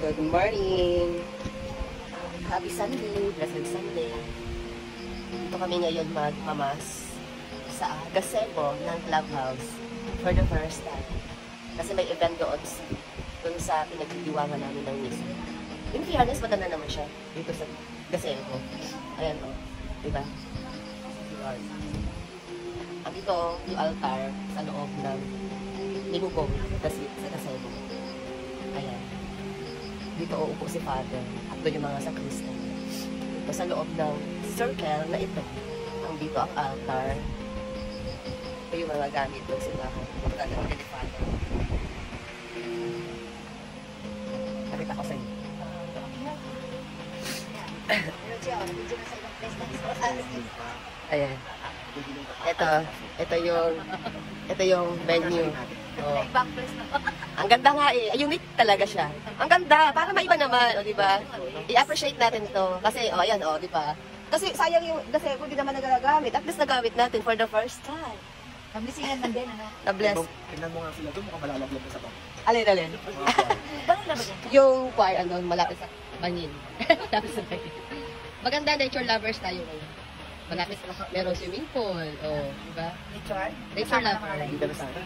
Good morning! Happy Sunday! Blessed Sunday! Dito kami ngayon magmamas sa gazebo ng clubhouse for the first time. Kasi may event doon sa pinagdidiwangan namin ng misa. In fairness, maganda naman siya dito sa gazebo. Ayan o, diba? Andito yung altar sa loob ng linugong sa gazebo. Ayan. Dito uupo si Father at doon yung mga sakristan. Ito sa loob ng circle na ito. Ang dito ang altar. Ito yung mga gamit doon sa bahay. Magkakaroon ni Father. Nakita ko sa inyo. Ayan. Ito yung venue. Oh. Ang ganda nga eh. Unique talaga siya. Ang ganda. Para maiba naman, o diba? I-appreciate natin to. Kasi, o ayan, o diba? Kasi sayang yung gazebo, di naman nagagamit. At least nagamit natin for the first time. Nablisingan man din, ano? Na-bless. Tingnan mo nga sila doon, mukhang malalaglag na sa bang. Alin. Bakit na ba din? Yung choir, malapit sa bangin. Malapit sa bangin. Maganda, nature lovers tayo ngayon. Malapit sa merong swimming pool. O, diba? Nature? Nature lovers. Hindi na sana.